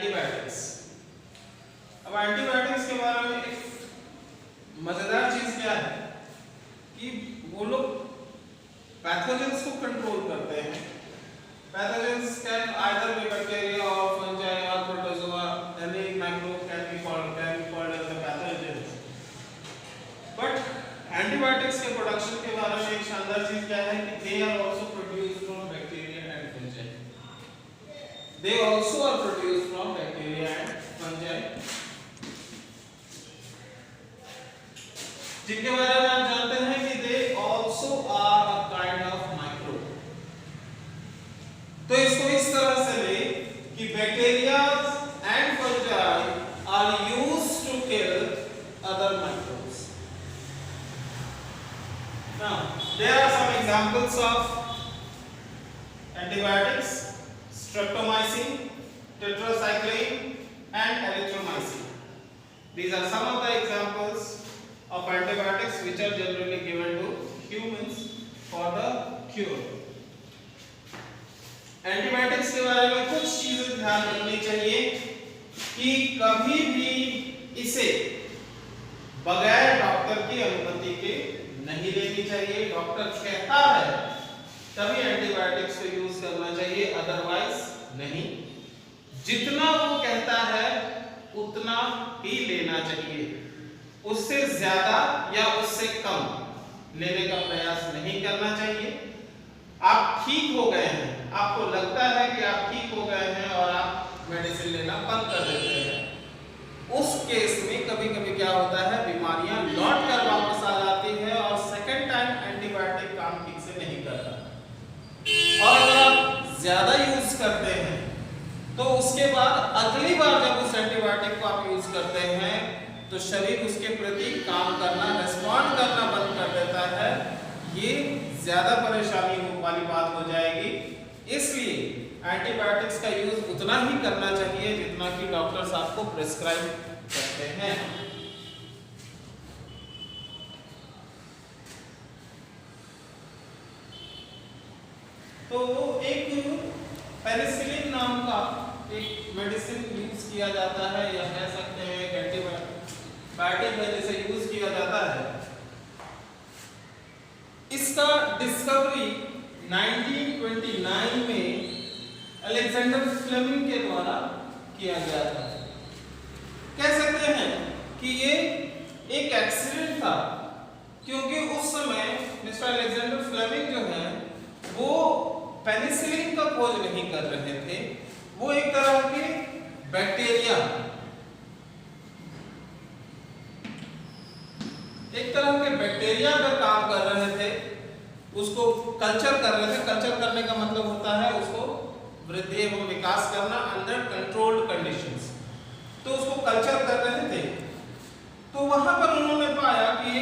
Antibiotics. अब antibiotics के बारे में एक मजेदार चीज क्या है कि वो लोग पैथोजेंस को कंट्रोल करते हैं। Pathogens can either be bacteria और फंजाई और protozoa, any microbe can be called as the pathogens. But antibiotics के प्रोडक्शन के बारे में एक शानदार चीज क्या है कि they are also produced from bacteria and fungi. They also are produced from bacteria and fungi, जिनके बारे में आप जानते हैं कि they also are a kind of microbe. तो इसको इस तरह से ले कि bacteria and fungi are used to kill other microbes. Now there are some examples of antibiotics: streptomycin, tetracycline and erythromycin. These are some of the examples of antibiotics which are generally given to humans for the cure. Antibiotics के बारे में कुछ चीजें ध्यान रखनी चाहिए कि कभी भी इसे बगैर डॉक्टर की अनुमति के नहीं लेनी चाहिए। डॉक्टर कहता है तभी एंटीबायोटिक्स को यूज करना चाहिए, अदरवाइज नहीं। जितना वो कहता है उतना ही लेना चाहिए, उससे ज्यादा या उससे कम लेने का प्रयास नहीं करना चाहिए। आप ठीक हो गए हैं, आपको लगता है कि आप ठीक हो गए हैं और आप मेडिसिन लेना बंद कर देते हैं, उस केस में कभी कभी क्या होता है, बीमारियां लौट कर वापस आ जाती है और सेकेंड टाइम एंटीबायोटिक काम ठीक से नहीं करता। और अगर आप ज्यादा यूज करते हैं तो उसके बाद अगली बार जब उस एंटीबायोटिक को आप यूज करते हैं तो शरीर उसके प्रति काम करना, रिस्पॉन्ड करना बंद कर देता है। ये ज्यादा परेशानी वाली बात हो जाएगी। इसलिए एंटीबायोटिक्स का यूज उतना ही करना चाहिए जितना कि डॉक्टर्स आपको प्रिस्क्राइब करते हैं। तो एक पेनिसिलिन नाम का एक मेडिसिन यूज किया जाता है, या कह सकते हैं एक एंटीबायोटिक है जिसे यूज किया जाता है। इसका डिस्कवरी 1929 में अलेक्जेंडर फ्लेमिंग के द्वारा किया गया था। कह सकते हैं कि ये एक एक्सीडेंट था, क्योंकि उस समय मिस्टर अलेक्जेंडर फ्लेमिंग जो है वो पेनिसिलिन का खोज नहीं कर रहे थे। वो एक तरह के बैक्टीरिया, पर काम कर रहे थे, उसको कल्चर कर रहे थे। कल्चर करने का मतलब होता है उसको वृद्धि एवं विकास करना अंडर कंट्रोल्ड कंडीशंस। तो उसको कल्चर कर रहे थे, तो वहां पर उन्होंने पाया कि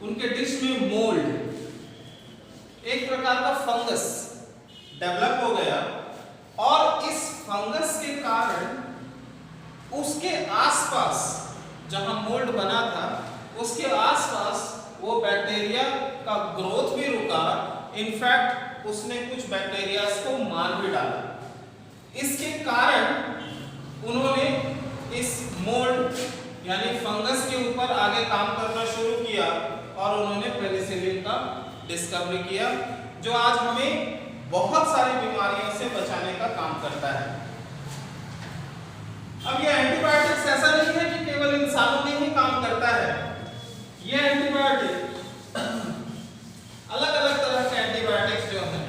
उनके डिश में मोल्ड, एक प्रकार का फंगस डेवलप हो गया, और इस फंगस के कारण उसके आसपास जहां मोल्ड बना था उसके आसपास वो बैक्टीरिया का ग्रोथ भी रुका। इनफैक्ट उसने कुछ बैक्टीरिया को मार भी डाला। इसके कारण उन्होंने इस मोल्ड यानी फंगस के ऊपर आगे काम करना शुरू किया और उन्होंने पेनिसिलिन का डिस्कवरी किया, जो आज हमें बहुत सारी बीमारियों से बचाने का काम करता है। अब ये एंटीबायोटिक्स ऐसा नहीं है कि केवल इंसानों में ही काम करता है। ये एंटीबायोटिक अलग अलग तरह के एंटीबायोटिक्स जो हैं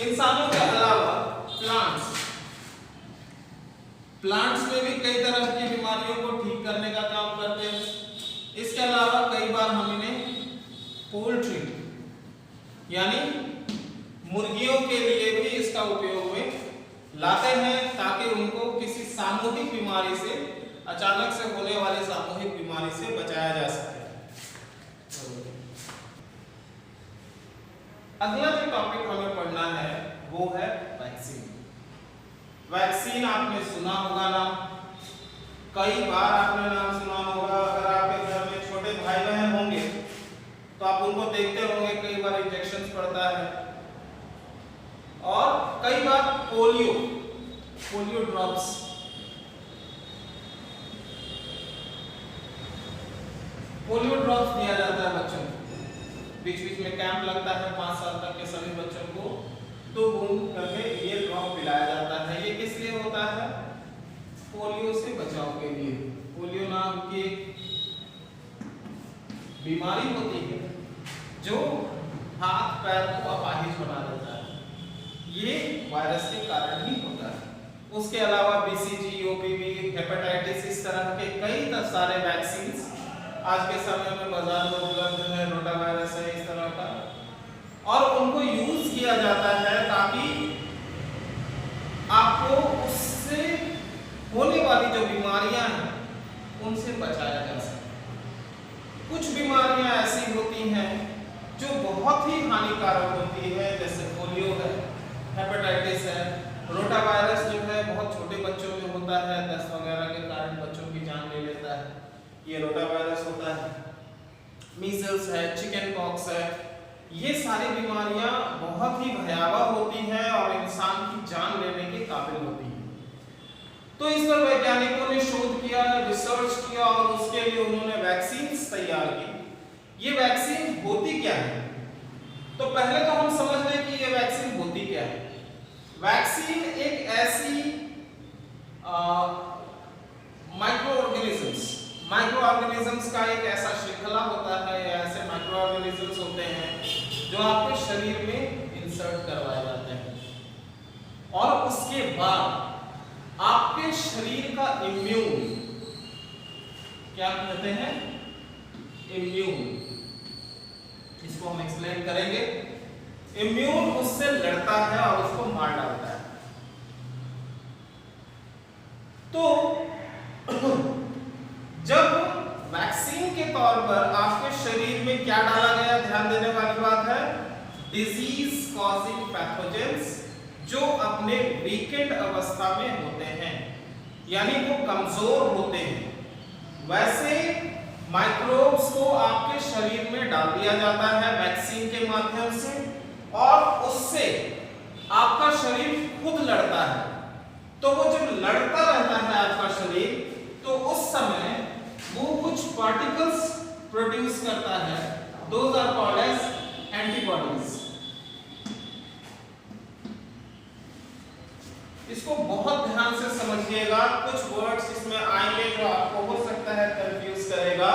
इंसानों के अलावा प्लांट्स में भी कई तरह की बीमारियों को ठीक करने का काम करते हैं। इसके अलावा कई बार हम इन्हें पोल्ट्री यानी मुर्गियों के लिए भी इसका उपयोग में लाते हैं, ताकि उनको किसी सामूहिक बीमारी से, अचानक से होने वाली सामूहिक बीमारी से बचाया जा सके। अगला जो टॉपिक हमें पढ़ना है वो है वैक्सीन। वैक्सीन आपने सुना होगा नाम, कई बार आपने नाम सुना होगा। अगर आपके घर में छोटे भाई बहन होंगे तो आप उनको देखते होंगे, कई बार इंजेक्शन पड़ता है। और कई बार polio polio drops, polio drops दिया जाता है बच्चों को। बीच बीच में कैंप लगता है 5 साल तक के सभी बच्चों को 2 बूंद करके ये ड्रॉप पिलाया जाता है। ये किस लिए होता है? पोलियो से बचाव के लिए। पोलियो नाम की बीमारी होती है जो हाथ पैर को अपाहिज बना देता है, ये वायरस के कारण ही होता है। उसके अलावा BCG, OPV, हेपेटाइटिस, इस तरह के कई सारे वैक्सीन आज के समय में बाजार में उपलब्ध है। रोटा वायरस है इस तरह का, और उनको यूज किया जाता है ताकि आपको उससे होने वाली जो बीमारियां हैं उनसे बचाया जा सके। कुछ बीमारियां ऐसी होती हैं जो बहुत ही हानिकारक होती है, जैसे पोलियो है, हेपेटाइटिस है, रोटा वायरस जो है बहुत छोटे बच्चों में होता है, दस्त वगैरह के कारण बच्चों की जान ले लेता है, ये रोटा वायरस होता है। मीजल्स है, चिकन पॉक्स है, ये सारी बीमारियां बहुत ही भयावह होती हैं और इंसान की जान लेने के काबिल होती हैं। तो इस पर वैज्ञानिकों ने शोध किया, रिसर्च किया और उसके लिए उन्होंने वैक्सीन तैयार की। ये वैक्सीन होती क्या है? तो पहले तो हम समझ लें कि ये वैक्सीन होती क्या है। वैक्सीन एक ऐसी माइक्रो ऑर्गेनिजम्स का एक ऐसा श्रृंखला होता है, ऐसे माइक्रो ऑर्गेनिजम्स होते हैं जो आपके शरीर में इंसर्ट करवाए जाते हैं और उसके बाद आपके शरीर का इम्यून, क्या कहते हैं, इम्यून, इसको हम एक्सप्लेन करेंगे। इम्यून उससे लड़ता है और उसको मार डालता है। तो जब वैक्सीन के तौर पर आपके शरीर में क्या डाला गया, ध्यान देने वाली बात है, डिजीज कॉजिंग पैथोजेंस जो अपने वीकेंड अवस्था में होते हैं, यानी वो कमजोर होते हैं, वैसे माइक्रोब्स को आपके शरीर में डाल दिया जाता है वैक्सीन के माध्यम से, और उससे आपका शरीर खुद लड़ता है। तो वो जब लड़ता रहता है आपका शरीर, तो उस समय वो कुछ पार्टिकल्स प्रोड्यूस करता है, those are called as antibodies. इसको बहुत ध्यान से समझिएगा, कुछ वर्ड्स इसमें आएंगे जो आपको हो सकता है कंफ्यूज करेगा।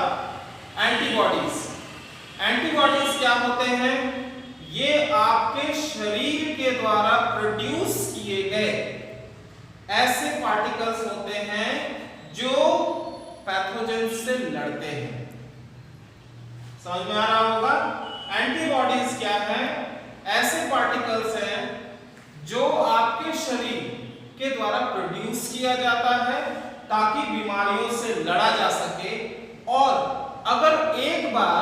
एंटीबॉडीज, एंटीबॉडीज क्या होते हैं? ये आपके शरीर के द्वारा प्रोड्यूस किए गए ऐसे पार्टिकल्स होते हैं जो पैथोजन से लड़ते हैं। समझ में आ रहा होगा? एंटीबॉडीज क्या है? ऐसे पार्टिकल्स हैं जो आपके शरीर के द्वारा प्रोड्यूस किया जाता है ताकि बीमारियों से लड़ा जा सके, और अगर एक बार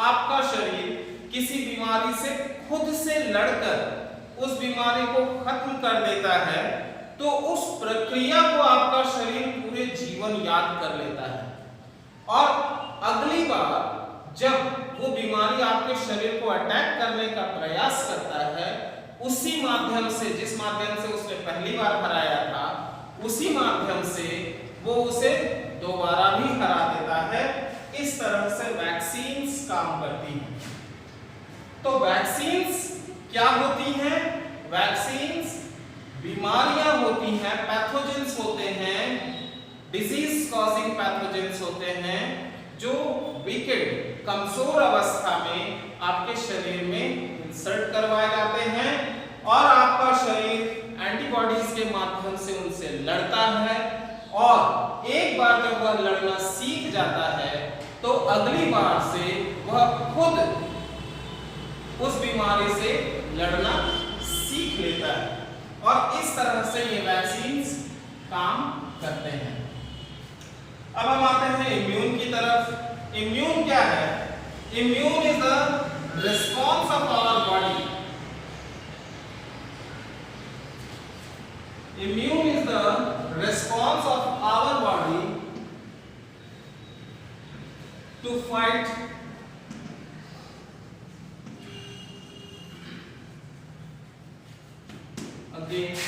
आपका शरीर किसी बीमारी से खुद से लड़कर उस बीमारी को खत्म कर देता है, तो उस प्रक्रिया को आपका शरीर पूरे जीवन याद कर लेता है, और अगली बार जब वो बीमारी आपके शरीर को अटैक करने का प्रयास करता है, उसी माध्यम से, जिस माध्यम से उसने पहली बार हराया था, उसी माध्यम से वो उसे दोबारा भी हरा देता है। इस तरह से वैक्सीन्स काम करती हैं। तो वैक्सीन्स क्या होती हैं? वैक्सीन्स बीमारियां होती हैं, पैथोजेंस होते हैं, डिजीज कॉजिंग पैथोजेंस होते हैं जो वीकेंड, कमजोर अवस्था में आपके शरीर में इंसर्ट करवाए जाते हैं, और आपका शरीर एंटीबॉडीज के माध्यम से उनसे लड़ता है, और एक बार जब वह लड़ना सीख जाता है तो अगली बार से वह खुद उस बीमारी से लड़ना सीख लेता है, और इस तरह से ये वैक्सीन्स काम करते हैं। अब हम आते हैं इम्यून की तरफ। इम्यून क्या है? Immune is the response of our body. Immune is the response of our body to fight against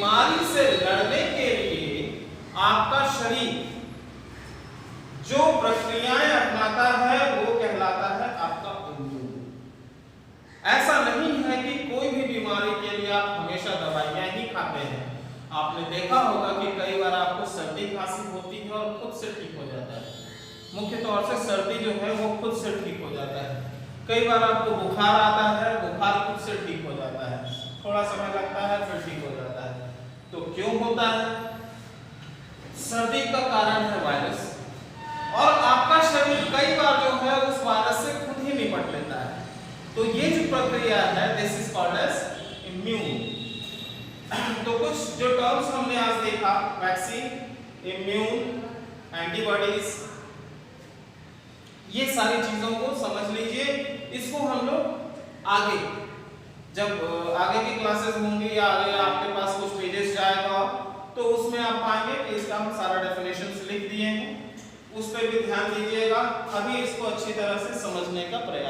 बीमारी से लड़ने के लिए आपका शरीर जो प्रक्रियाएं अपनाता है वो कहलाता है आपका इम्यून। ऐसा नहीं है कि कोई भी बीमारी के लिए आप हमेशा दवाइयां ही खाते हैं। आपने देखा होगा कि कई बार आपको सर्दी खांसी होती है और खुद से ठीक हो जाता है। मुख्य तौर से सर्दी जो है वो खुद से ठीक हो जाता है। कई बार आपको बुखार आता है, बुखार खुद से ठीक हो जाता है, थोड़ा समय लगता है फिर ठीक हो जाता है। तो क्यों होता है? सर्दी का कारण है वायरस, और आपका शरीर कई बार जो है उस वायरस से खुद ही निपट लेता है। तो ये जो प्रक्रिया है this is called as immune. तो कुछ जो टर्म्स हमने आज देखा, वैक्सीन, इम्यून, एंटीबॉडीज, ये सारी चीजों को समझ लीजिए। इसको हम लोग आगे जब आगे की क्लासेस होंगी या आगे आपके पास कुछ पेजेस जाएगा तो उसमें आप पाएंगे कि इसका हम सारा डेफिनेशंस लिख दिए हैं, उस पर भी ध्यान दीजिएगा। अभी इसको अच्छी तरह से समझने का प्रयास